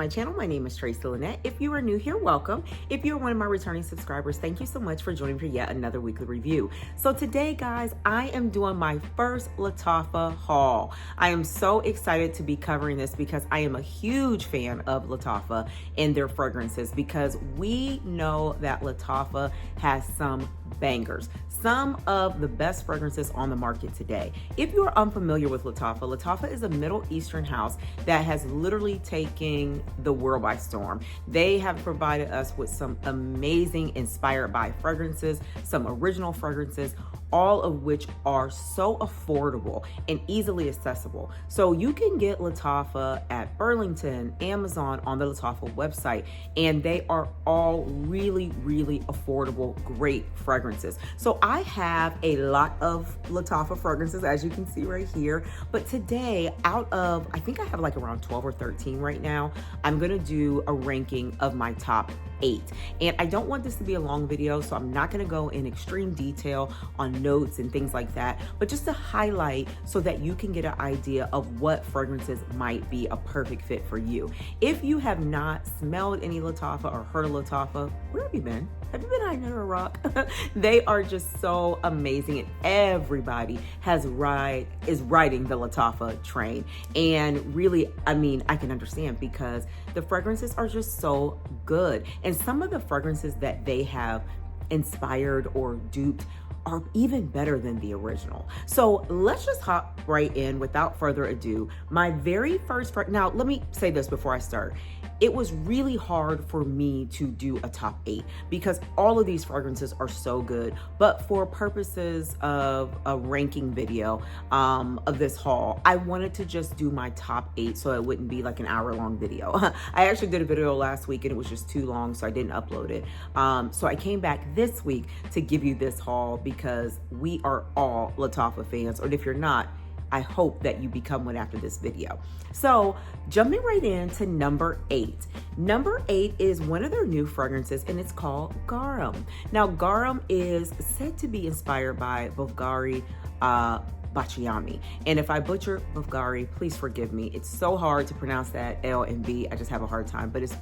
channel. My name is Tracy Lynette. If you are new here, welcome. If you're one of my returning subscribers, thank you so much for joining for yet another weekly review. So today, guys, I am doing my first Lattafa haul. I am so excited to be covering this because I am a huge fan of Lattafa and their fragrances, because we know that Lattafa has some bangers, some of the best fragrances on the market today. If you are unfamiliar with Lattafa, Lattafa is a Middle Eastern house that has literally taken the world by storm. They have provided us with some amazing inspired by fragrances, some original fragrances, all of which are so affordable and easily accessible. So you can get Lattafa at Burlington, Amazon, on the Lattafa website, and they are all really, really affordable, great fragrances. So I have a lot of Lattafa fragrances, as you can see right here, but today, out of, I think I have like around 12 or 13 right now, I'm gonna do a ranking of my top 8. And I don't want this to be a long video, so I'm not gonna go in extreme detail on notes and things like that, but just to highlight so that you can get an idea of what fragrances might be a perfect fit for you. If you have not smelled any Lattafa or heard of Lattafa, where have you been? Have you been under a rock? They are just so amazing, and everybody is riding the Lattafa train. And really, I mean, I can understand, because the fragrances are just so good. And some of the fragrances that they have inspired or duped are even better than the original. So let's just hop right in without further ado. My very first now let me say this before I start. It was really hard for me to do a top 8 because all of these fragrances are so good. But for purposes of a ranking video of this haul, I wanted to just do my top 8 so it wouldn't be like an hour-long video. I actually did a video last week and it was just too long, so I didn't upload it. So I came back this week to give you this haul because we are all Lattafa fans, or if you're not, I hope that you become one after this video. So jumping right into number 8. Number 8 is one of their new fragrances, and it's called Garam. Now, Garam is said to be inspired by Bulgari Baciami. And if I butcher Bulgari, please forgive me. It's so hard to pronounce that L and B. I just have a hard time, but it's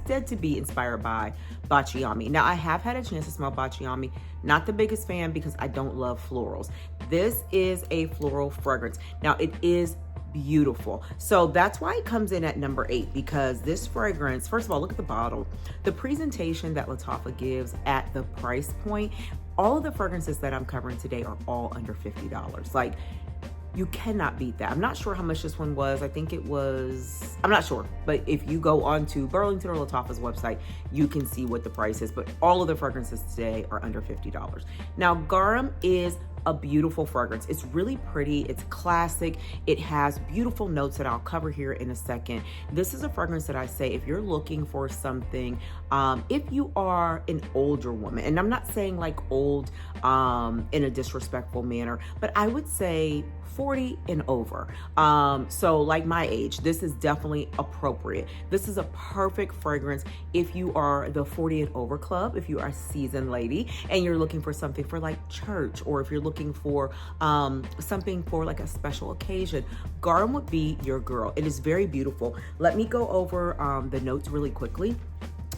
said to be inspired by Baciami. Now, I have had a chance to smell Baciami. Not the biggest fan because I don't love florals. This is a floral fragrance. Now, it is beautiful. So that's why it comes in at number 8, because this fragrance, first of all, look at the bottle. The presentation that Lattafa gives at the price point, all of the fragrances that I'm covering today are all under $50. Like, you cannot beat that. I'm not sure how much this one was. I think it was, I'm not sure. But if you go on to Burlington or Lattafa's website, you can see what the price is. But all of the fragrances today are under $50. Now, Garam is a beautiful fragrance. It's really pretty. It's classic. It has beautiful notes that I'll cover here in a second. This is a fragrance that I say, if you're looking for something, if you are an older woman, and I'm not saying like old in a disrespectful manner, but I would say 40 and over. So like my age, this is definitely appropriate. This is a perfect fragrance if you are the 40 and over club, if you are a seasoned lady and you're looking for something for like church, or if you're looking for something for like a special occasion. Garam would be your girl. It is very beautiful. Let me go over the notes really quickly.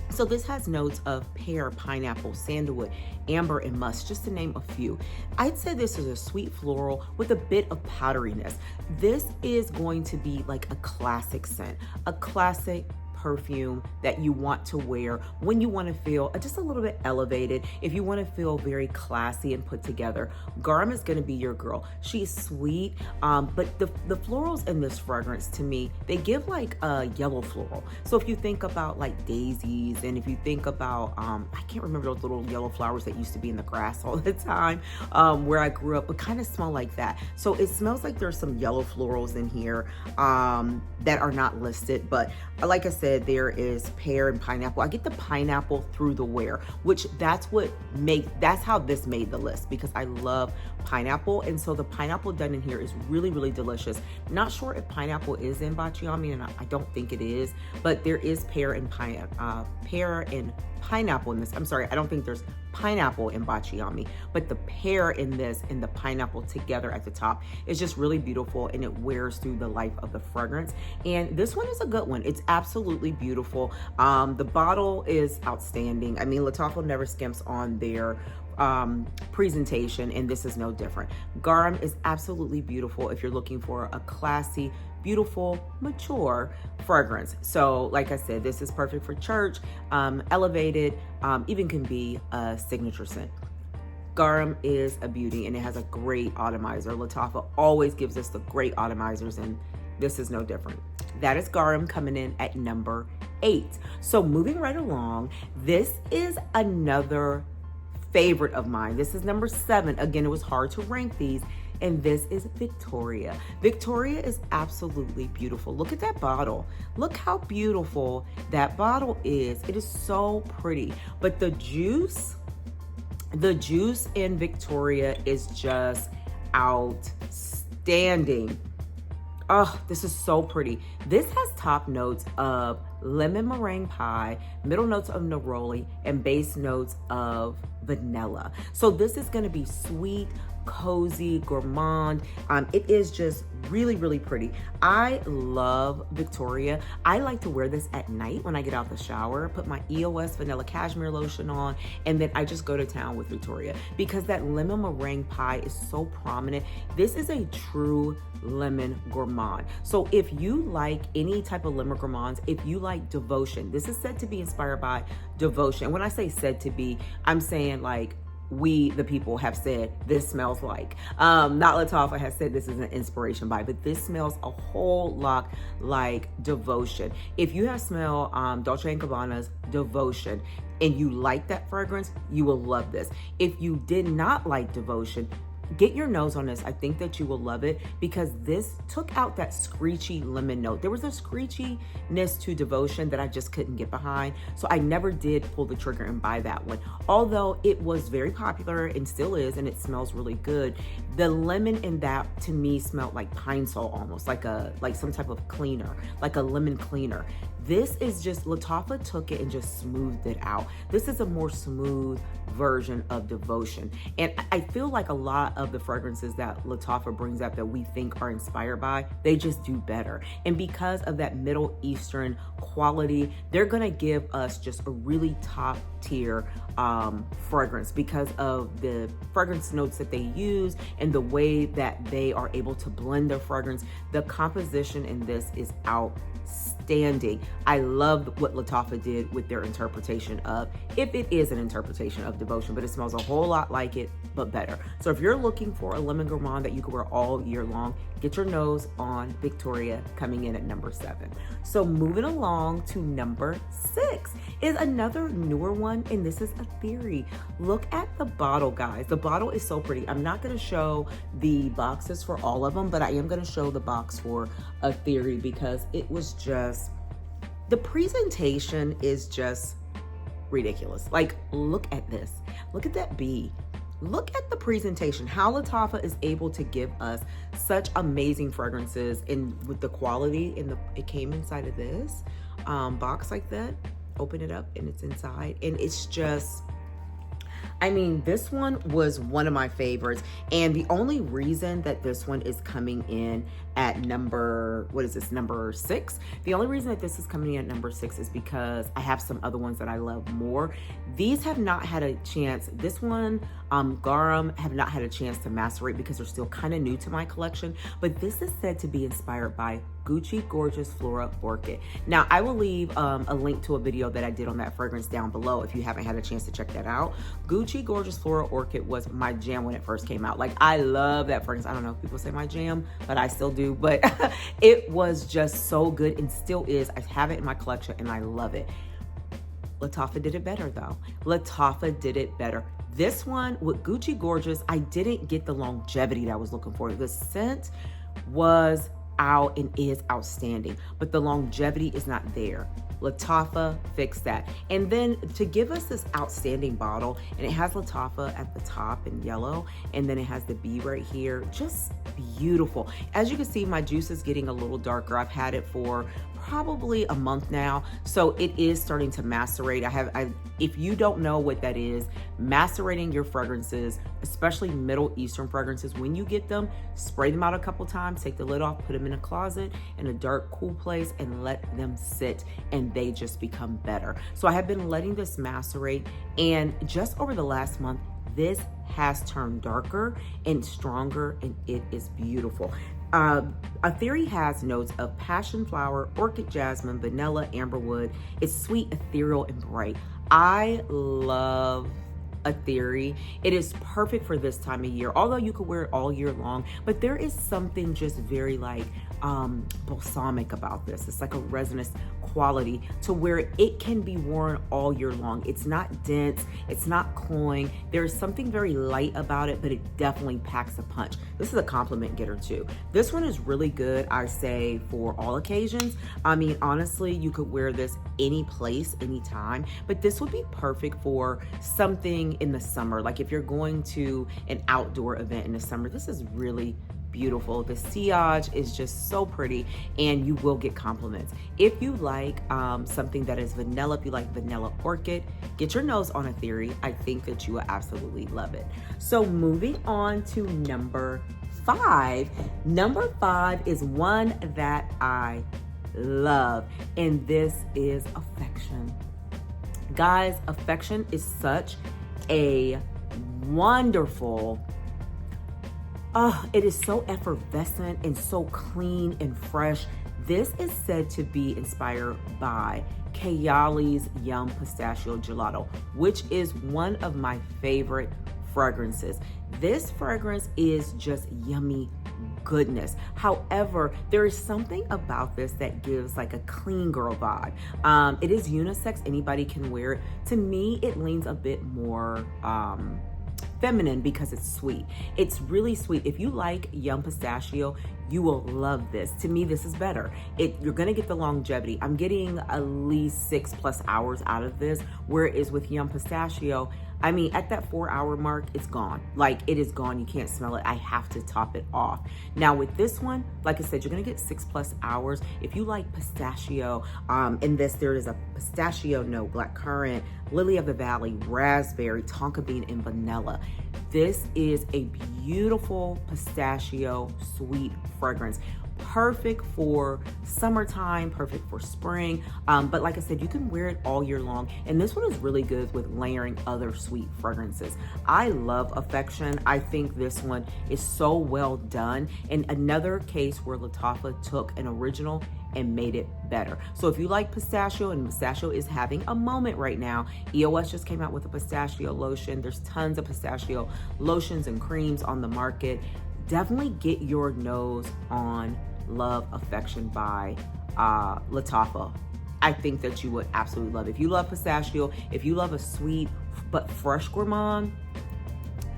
So this has notes of pear, pineapple, sandalwood, amber, and musk, just to name a few. I'd say this is a sweet floral with a bit of powderiness. This is going to be like a classic scent, a classic perfume that you want to wear when you want to feel just a little bit elevated. If you want to feel very classy and put together, Garam is going to be your girl. She's sweet, but the florals in this fragrance, to me, they give like a yellow floral. So if you think about like daisies, and if you think about, I can't remember those little yellow flowers that used to be in the grass all the time where I grew up, but kind of smell like that. So it smells like there's some yellow florals in here that are not listed, but like I said, there is pear and pineapple. I get the pineapple through the wear, which that's how this made the list, because I love pineapple. And so the pineapple done in here is really, really delicious. Not sure if pineapple is in Baciami, and I don't think it is, but there is pear and pineapple in this. I'm sorry, I don't think there's pineapple in Baciami, but the pear in this and the pineapple together at the top is just really beautiful, and it wears through the life of the fragrance. And this one is a good one. It's absolutely absolutely beautiful. The bottle is outstanding. I mean, Lattafa never skimps on their presentation, and this is no different. Garam is absolutely beautiful if you're looking for a classy, beautiful, mature fragrance. So like I said, this is perfect for church, elevated, even can be a signature scent. Garam is a beauty, and it has a great atomizer. Lattafa always gives us the great atomizers, and this is no different. That is Garam coming in at number 8. So moving right along, this is another favorite of mine. This is number 7. Again, it was hard to rank these, and this is Victoria. Victoria is absolutely beautiful. Look at that bottle. Look how beautiful that bottle is. It is so pretty. But the juice in Victoria is just outstanding. Oh, this is so pretty. This has top notes of lemon meringue pie, middle notes of neroli, and base notes of vanilla. So this is going to be sweet, cozy, gourmand. It is just really, really pretty. I love Victoria. I like to wear this at night when I get out the shower, put my EOS vanilla cashmere lotion on, and then I just go to town with Victoria because that lemon meringue pie is so prominent. This is a true lemon gourmand. So if you like any type of lemon gourmands, if you like Devotion, this is said to be inspired by Devotion. When I say said to be, I'm saying like we, the people, have said this smells like. Not Lattafa has said this is an inspiration by, but this smells a whole lot like Devotion. If you have smelled Dolce & Gabbana's Devotion and you like that fragrance, you will love this. If you did not like Devotion, get your nose on this. I think that you will love it because this took out that screechy lemon note. There was a screechiness to Devotion that I just couldn't get behind. So I never did pull the trigger and buy that one. Although it was very popular and still is, and it smells really good. The lemon in that to me smelled like pine sol almost, like some type of cleaner, like a lemon cleaner. This is just, Lattafa took it and just smoothed it out. This is a more smooth version of Devotion. And I feel like a lot of the fragrances that Lattafa brings up that we think are inspired by, they just do better. And because of that Middle Eastern quality, they're gonna give us just a really top tier fragrance because of the fragrance notes that they use and the way that they are able to blend their fragrance. The composition in this is outstanding. I love what Lattafa did with their interpretation of, if it is an interpretation of Devotion, but it smells a whole lot like it, but better. So if you're looking for a lemon gourmand that you can wear all year long, get your nose on Victoria, coming in at number 7. So moving along to number 6 is another newer one, and this is Atheeri. Look at the bottle, guys. The bottle is so pretty. I'm not going to show the boxes for all of them, but I am going to show the box for Atheeri because it was just, the presentation is just ridiculous. Like, look at this. Look at that bee. Look at the presentation, how Lattafa is able to give us such amazing fragrances, and with the quality it came inside of this box like that. Open it up and it's inside, and it's just, I mean, this one was one of my favorites, and the only reason that this one is coming in at number, what is this, number 6? The only reason that this is coming in at number 6 is because I have some other ones that I love more. These have not had a chance. This one, Garam, have not had a chance to macerate because they're still kind of new to my collection, but this is said to be inspired by Gucci Gorgeous Flora Orchid. Now, I will leave a link to a video that I did on that fragrance down below if you haven't had a chance to check that out. Gucci Gorgeous Flora Orchid was my jam when it first came out. Like, I love that fragrance. I don't know if people say my jam, but I still do. But it was just so good and still is. I have it in my collection and I love it. Lattafa did it better though. Lattafa did it better. This one with Gucci Gorgeous, I didn't get the longevity that I was looking for. The scent was out and is outstanding, but the longevity is not there. Lattafa fixed that. And then to give us this outstanding bottle, and it has Lattafa at the top in yellow, and then it has the bee right here, just beautiful. As you can see, my juice is getting a little darker. I've had it for probably a month now, so it is starting to macerate. If you don't know what that is, macerating your fragrances, especially Middle Eastern fragrances. When you get them, spray them out a couple times, take the lid off, put them in a closet in a dark, cool place, and let them sit, and they just become better. So I have been letting this macerate, and just over the last month, this has turned darker and stronger, and it is beautiful. Atheeri has notes of passion flower, orchid jasmine, vanilla, amberwood. It's sweet, ethereal, and bright. I love Atheeri. It is perfect for this time of year, although you could wear it all year long, but there is something just very like balsamic about this. It's like a resinous quality to where it can be worn all year long. It's not dense, it's not cloying. There's something very light about it, but it definitely packs a punch. This is a compliment getter too. This one is really good, I say, for all occasions. I mean, honestly, you could wear this any place, anytime, but this would be perfect for something in the summer. Like if you're going to an outdoor event in the summer, this is really beautiful. The sillage is just so pretty, and you will get compliments. If you like something that is vanilla, if you like vanilla orchid, get your nose on Atheeri. I think that you will absolutely love it. So moving on to number 5. Number 5 is one that I love, and this is Affection. Guys, Affection is such a wonderful, it is so effervescent and so clean and fresh. This is said to be inspired by Kayali's Yum Pistachio Gelato, which is one of my favorite fragrances. This fragrance is just yummy goodness. However, there is something about this that gives like a clean girl vibe. It is unisex, anybody can wear it. To me, it leans a bit more feminine because it's sweet. It's really sweet. If you like Yum Pistachio, you will love this. To me, this is better. You're gonna get the longevity. I'm getting at least 6+ hours out of this, whereas with Yum Pistachio, I mean, at that 4-hour mark, it's gone. Like, it is gone. You can't smell it. I have to top it off. Now, with this one, like I said, you're gonna get 6+ hours. If you like pistachio, in this, there is a pistachio note, blackcurrant, lily of the valley, raspberry, tonka bean, and vanilla. This is a beautiful pistachio sweet fragrance. Perfect for summertime, perfect for spring. But like I said, you can wear it all year long. And this one is really good with layering other sweet fragrances. I love Affection. I think this one is so well done. And another case where Lattafa took an original and made it better. So if you like pistachio, and pistachio is having a moment right now, EOS just came out with a pistachio lotion. There's tons of pistachio lotions and creams on the market. Definitely get your nose on Love Affection by Lattafa. I think that you would absolutely love it. If you love pistachio, if you love a sweet but fresh gourmand,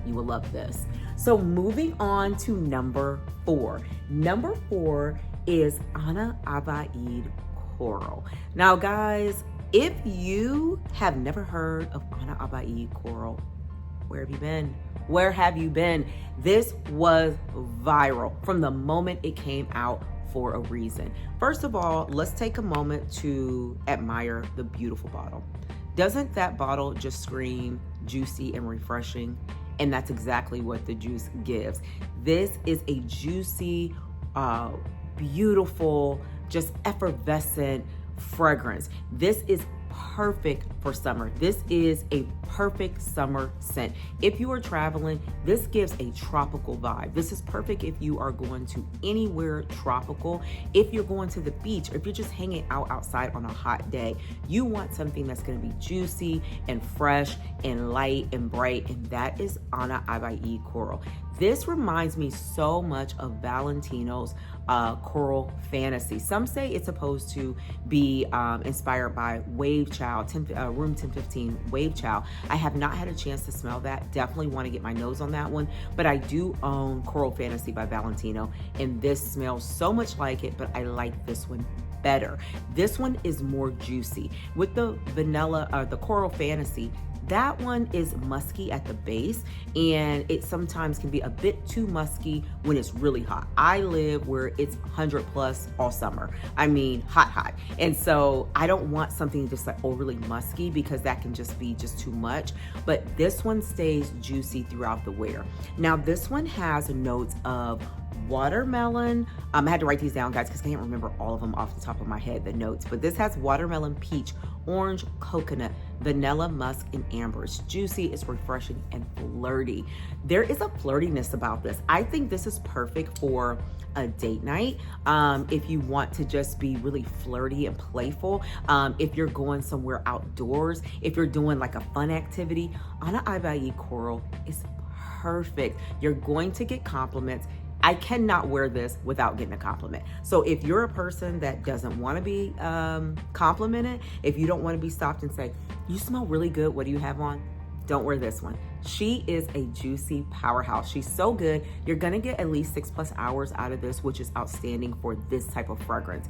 you will love this. So moving on to number 4. Number 4 is Abiyedh Coral. Now guys, if you have never heard of Abiyedh Coral, where have you been? Where have you been? This was viral from the moment it came out for a reason. First of all, let's take a moment to admire the beautiful bottle. Doesn't that bottle just scream juicy and refreshing? And that's exactly what the juice gives. This is a juicy, beautiful, just effervescent fragrance. This is perfect for summer. This is a perfect summer scent. If you are traveling, this gives a tropical vibe. This is perfect if you are going to anywhere tropical. If you're going to the beach, or if you're just hanging out outside on a hot day, you want something that's going to be juicy and fresh and light and bright, and that is Abiyedh Coral. This reminds me so much of Valentino's Coral Fantasy. Some say it's supposed to be inspired by Wave Child, Room 1015 Wave Child. I have not had a chance to smell that. Definitely want to get my nose on that one, but I do own Coral Fantasy by Valentino, and this smells so much like it, but I like this one better. This one is more juicy. With the vanilla, the Coral Fantasy, That one is musky at the base, and it sometimes can be a bit too musky when it's really hot. I live where it's 100 plus all summer. I mean, hot. And so I don't want something just like overly musky because that can just be just too much. But this one stays juicy throughout the wear. Now this one has notes of watermelon. I had to write these down, guys, because I can't remember all of them off the top of my head, the notes. But this has watermelon, peach, orange, coconut, vanilla, musk, and amber. It's juicy, it's refreshing, and flirty. There is a flirtiness about this. I think this is perfect for a date night. If you want to just be really flirty and playful, if you're going somewhere outdoors, if you're doing like a fun activity, Abiyedh Coral is perfect. You're going to get compliments. I cannot wear this without getting a compliment. So if you're a person that doesn't want to be complimented, if you don't want to be stopped and say, you smell really good, what do you have on? Don't wear this one. She is a juicy powerhouse. She's so good. You're gonna get at least 6+ hours out of this, which is outstanding for this type of fragrance.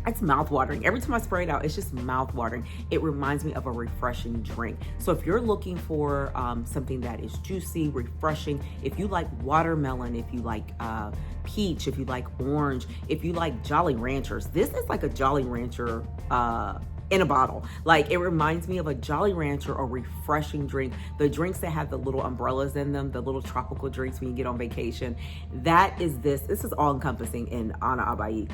It's mouth-watering. Every time I spray it out, it's just mouth-watering. It reminds me of a refreshing drink. So if you're looking for something that is juicy, refreshing, if you like watermelon, if you like peach, if you like orange, if you like Jolly Ranchers, this is like a Jolly Rancher in a bottle. Like, it reminds me of a Jolly Rancher or refreshing drink. The drinks that have the little umbrellas in them, the little tropical drinks when you get on vacation. That is this. This is all encompassing in Abiyedh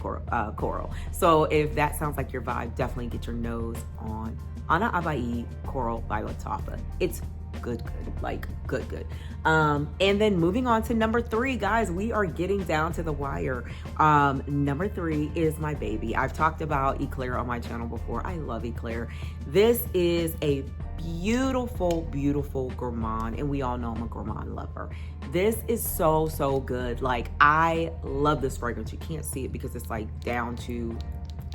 Coral. So if that sounds like your vibe, definitely get your nose on Abiyedh Coral by Lattafa. It's good, like good. And then moving on to number 3, guys, we are getting down to the wire. Number 3 is my baby. I've talked about Eclair on my channel before. I love Eclair. This is a beautiful gourmand, and we all know I'm a gourmand lover. This is so good. Like, I love this fragrance. You can't see it because it's like down to,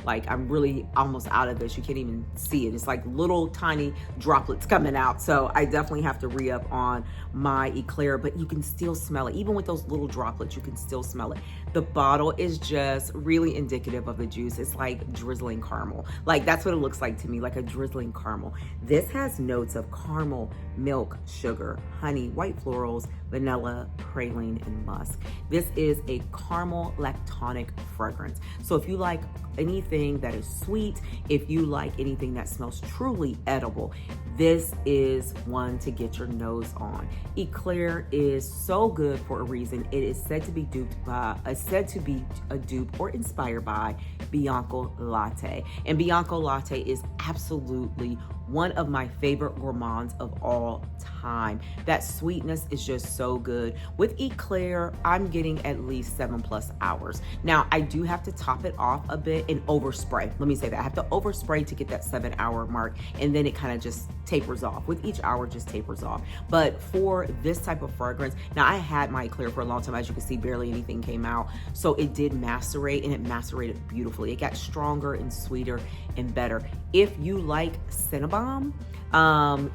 like, I'm really almost out of this. You can't even see it. It's like little tiny droplets coming out. So I definitely have to re-up on my Eclair, but you can still smell it. Even with those little droplets, you can still smell it. The bottle is just really indicative of the juice. It's like drizzling caramel. Like, that's what it looks like to me, like a drizzling caramel. This has notes of caramel, milk, sugar, honey, white florals, vanilla, praline, and musk. This is a caramel lactonic fragrance. So if you like anything that is sweet, if you like anything that smells truly edible, this is one to get your nose on. Eclair is so good for a reason. It is said to be a dupe or inspired by Bianco Latte. And Bianco Latte is absolutely one of my favorite gourmands of all time. That sweetness is just so good. With Eclair, I'm getting at least 7+ hours. Now, I do have to top it off a bit and overspray. Let me say that. I have to overspray to get that 7-hour mark, and then it kind of just tapers off. With each hour, just tapers off. But for this type of fragrance, now I had my Eclair for a long time. As you can see, barely anything came out. So it did macerate, and it macerated beautifully. It got stronger and sweeter and better. If you like Cinnabon,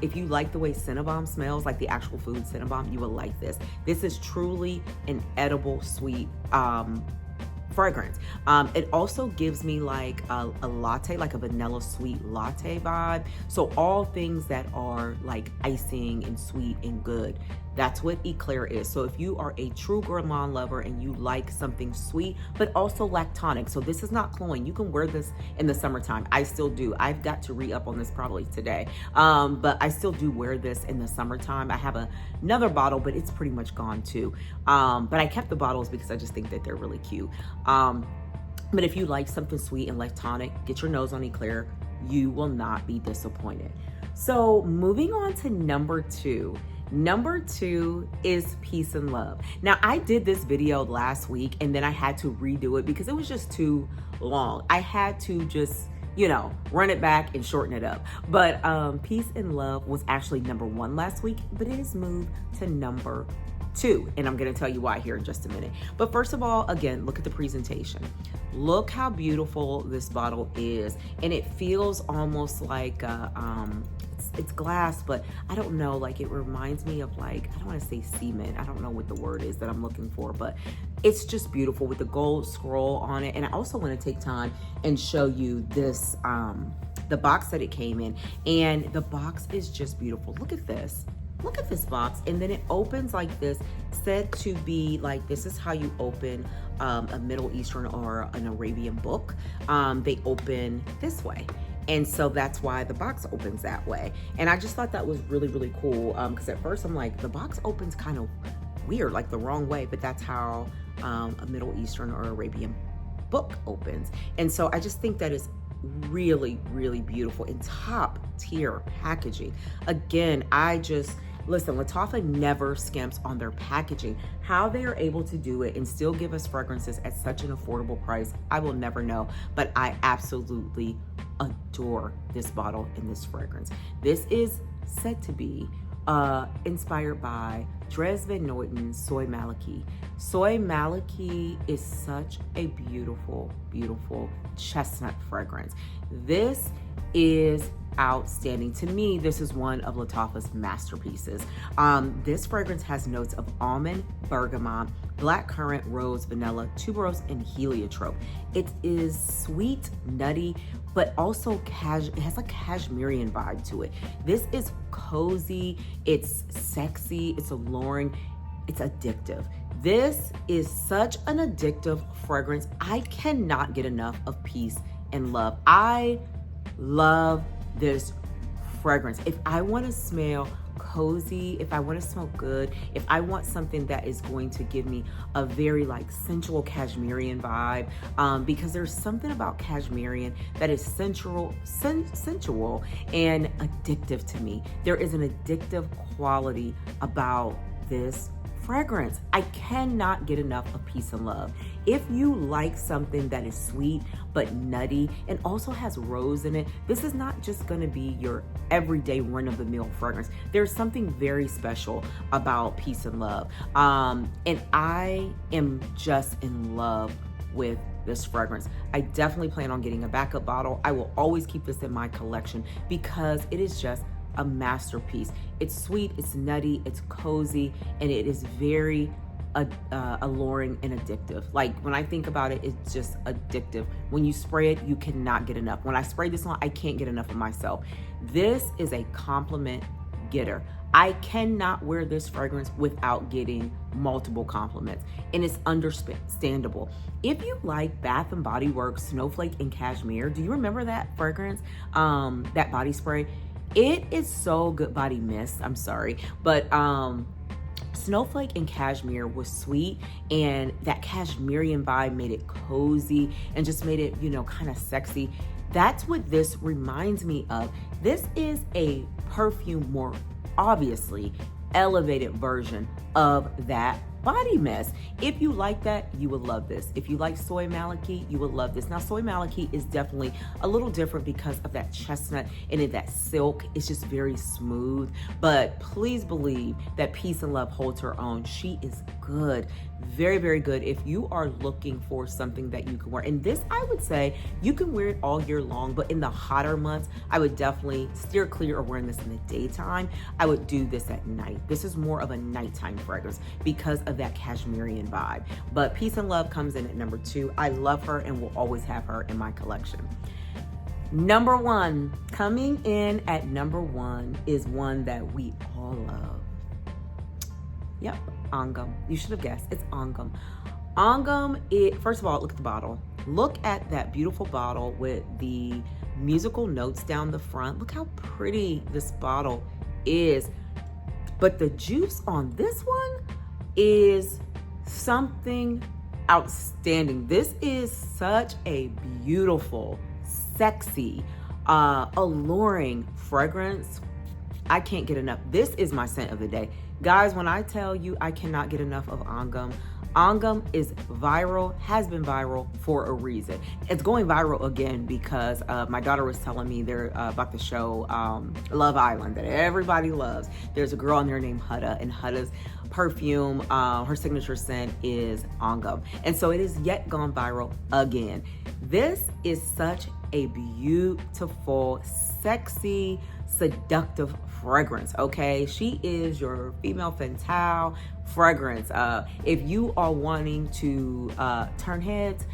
if you like the way Cinnabon smells, like the actual food Cinnabon, you will like this. This is truly an edible sweet fragrance. It also gives me like a latte, like a vanilla sweet latte vibe. So all things that are like icing and sweet and good, that's what Eclair is. So if you are a true gourmand lover and you like something sweet, but also lactonic, so this is not cloying. You can wear this in the summertime. I still do. I've got to re-up on this probably today. But I still do wear this in the summertime. I have another bottle, but it's pretty much gone too. But I kept the bottles because I just think that they're really cute. But if you like something sweet and lactonic, get your nose on Eclair. You will not be disappointed. So moving on to number 2. Number 2 is Peace and Love. Now, I did this video last week and then I had to redo it because it was just too long. I had to just, run it back and shorten it up. But Peace and Love was actually number 1 last week, but it has moved to number 2. And I'm going to tell you why here in just a minute. But first of all, again, look at the presentation. Look how beautiful this bottle is. And it feels almost like it's glass, but I don't know, like it reminds me of, like, I don't want to say cement. I don't know what the word is that I'm looking for, but It's just beautiful with the gold scroll on it. And I also want to take time and show you this, the box that it came in. And the box is just beautiful. Look at this. Look at this box. And then it opens like this, said to be like, this is how you open a Middle Eastern or an Arabian book. They open this way. And so that's why the box opens that way. And I just thought that was really, really cool. Because at first I'm like, the box opens kind of weird, like the wrong way, but that's how a Middle Eastern or Arabian book opens. And so I just think that is really, really beautiful and top tier packaging. Again, listen, Lattafa never skimps on their packaging. How they are able to do it and still give us fragrances at such an affordable price, I will never know, but I absolutely adore this bottle and this fragrance. This is said to be inspired by Dres Van Noten Soy Maliki. Soy Maliki is such a beautiful, beautiful chestnut fragrance. This is outstanding. To me, this is one of Lattafa's masterpieces. This fragrance has notes of almond, bergamot, blackcurrant, rose, vanilla, tuberose, and heliotrope. It is sweet, nutty, but also it has a cashmerian vibe to it. This is cozy, it's sexy, it's alluring, it's addictive. This is such an addictive fragrance. I cannot get enough of peace and love. I love this fragrance. If I want to smell cozy, if I want to smell good, if I want something that is going to give me a very like sensual cashmerian vibe, because there's something about cashmerian that is sensual and addictive to me. There is an addictive quality about this fragrance. I cannot get enough of peace and love. If you like something that is sweet but nutty and also has rose in it, this is not just going to be your everyday run-of-the-mill fragrance. There's something very special about peace and love. And I am just in love with this fragrance. I definitely plan on getting a backup bottle. I will always keep this in my collection because it is just a masterpiece. It's sweet, it's nutty, it's cozy, and it is very alluring and addictive. Like when I think about it, it's just addictive. When you spray it, you cannot get enough. When I spray this on, I can't get enough of myself. This is a compliment getter. I cannot wear this fragrance without getting multiple compliments, and it's understandable. If you like Bath and Body Works Snowflake and Cashmere, do you remember that fragrance, that body spray? It is so good. Body mist, I'm sorry, but Snowflake and Cashmere was sweet, and that cashmerian vibe made it cozy and just made it, you know, kind of sexy. That's what this reminds me of. This is a perfume, more obviously elevated version of that body mist. If you like that, you would love this. If you like Soy Maliki, you would love this. Now, Soy Maliki is definitely a little different because of that chestnut and that silk. It's just very smooth, but please believe that Peace and Love holds her own. She is good. Very, very good if you are looking for something that you can wear. And this, I would say, you can wear it all year long, but in the hotter months, I would definitely steer clear of wearing this in the daytime. I would do this at night. This is more of a nighttime fragrance because of that cashmerian vibe. But Peace and Love comes in at number 2. I love her and will always have her in my collection. Number 1, coming in at number 1 is one that we all love. Yep, Angum. You should have guessed. It's Angum. Angum, first of all, look at the bottle. Look at that beautiful bottle with the musical notes down the front. Look how pretty this bottle is. But the juice on this one is something outstanding. This is such a beautiful, sexy, alluring fragrance. I can't get enough. This is my scent of the day. Guys, when I tell you I cannot get enough of Angum, Angum is viral, has been viral for a reason. It's going viral again because my daughter was telling me about the show Love Island that everybody loves. There's a girl on there named Hutta, and Hutta's perfume, her signature scent is Angum. And so it has yet gone viral again. This is such a beautiful, sexy, seductive fragrance, okay? She is your female fatale fragrance. If you are wanting to turn heads,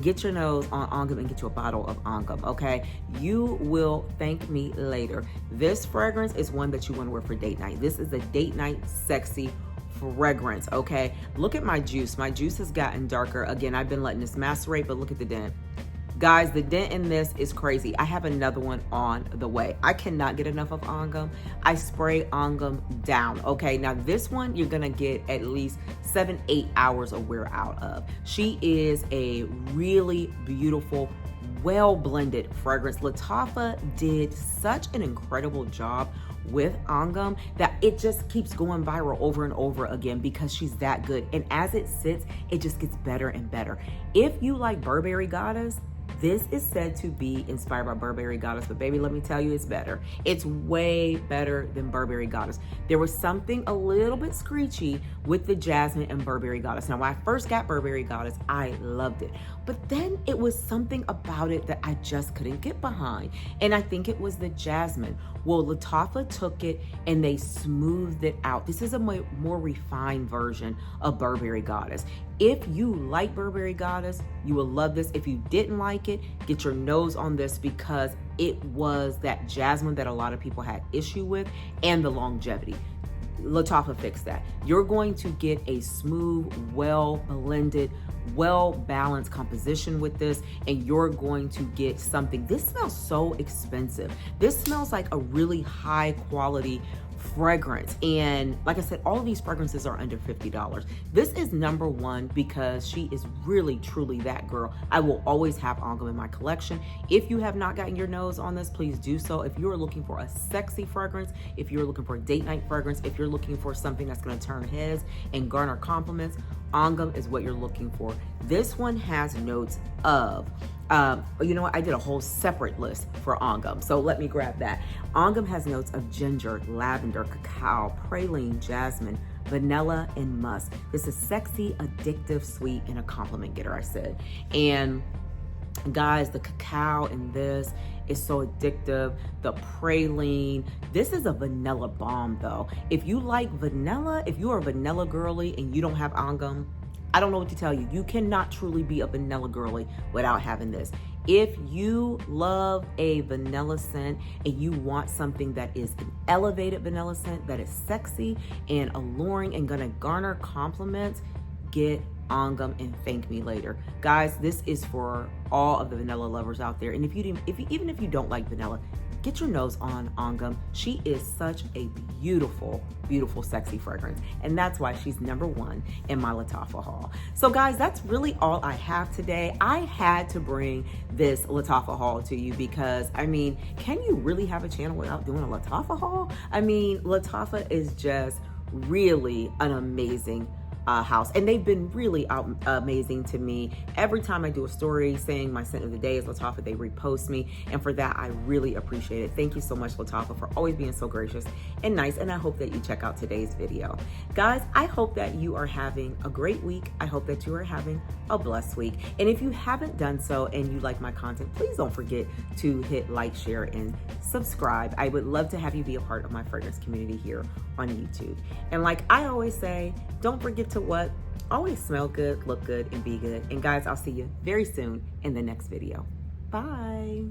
get your nose on Angum and get you a bottle of Angum, okay? You will thank me later. This fragrance is one that you want to wear for date night. This is a date night sexy fragrance, okay? Look at my juice. My juice has gotten darker. Again, I've been letting this macerate, but look at the dent. Guys, the dent in this is crazy. I have another one on the way. I cannot get enough of Angum. I spray Angum down, okay? Now this one, you're gonna get at least 7-8 hours of wear out of. She is a really beautiful, well-blended fragrance. Lattafa did such an incredible job with Angum that it just keeps going viral over and over again because she's that good. And as it sits, it just gets better and better. If you like Burberry Goddess, this is said to be inspired by Burberry Goddess, but baby, let me tell you, it's better. It's way better than Burberry Goddess. There was something a little bit screechy with the Jasmine and Burberry Goddess. Now, when I first got Burberry Goddess, I loved it. But then it was something about it that I just couldn't get behind. And I think it was the Jasmine. Well, Lattafa took it and they smoothed it out. This is a more refined version of Burberry Goddess. If you like Burberry Goddess, you will love this. If you didn't like it, get your nose on this because it was that Jasmine that a lot of people had issue with and the longevity. Lattafa fixed that. You're going to get a smooth, well-blended, well-balanced composition with this, and you're going to get something. This smells so expensive. This smells like a really high quality fragrance. And like I said, all of these fragrances are under $50. This is number one because she is really, truly that girl. I will always have Angum in my collection. If you have not gotten your nose on this, please do so. If you're looking for a sexy fragrance, if you're looking for a date night fragrance, if you're looking for something that's going to turn heads and garner compliments, Angum is what you're looking for. This one has notes of you know what? I did a whole separate list for Angum, so let me grab that. Angum has notes of ginger, lavender, cacao, praline, jasmine, vanilla, and musk. This is sexy, addictive, sweet, and a compliment getter, I said. And guys, the cacao in this is so addictive. The praline. This is a vanilla bomb, though. If you like vanilla, if you are a vanilla girly and you don't have Angum, I don't know what to tell you. You cannot truly be a vanilla girly without having this. If you love a vanilla scent and you want something that is an elevated vanilla scent that is sexy and alluring and gonna garner compliments, get Angum and thank me later. Guys, this is for all of the vanilla lovers out there. And even if you don't like vanilla, get your nose on Angum. She is such a beautiful, beautiful, sexy fragrance. And that's why she's number one in my Lattafa haul. So guys, that's really all I have today. I had to bring this Lattafa haul to you because, I mean, can you really have a channel without doing a Lattafa haul? I mean, Lattafa is just really an amazing house, and they've been really amazing to me. Every time I do a story saying my scent of the day is Lattafa, they repost me, and for that I really appreciate it. Thank you so much, Lattafa, for always being so gracious and nice, and I hope that you check out today's video. Guys, I hope that you are having a great week. I hope that you are having a blessed week, and if you haven't done so and you like my content, please don't forget to hit like, share, and subscribe. I would love to have you be a part of my fragrance community here on YouTube. And like I always say, don't forget to what? Always smell good, look good, and be good. And guys, I'll see you very soon in the next video. Bye.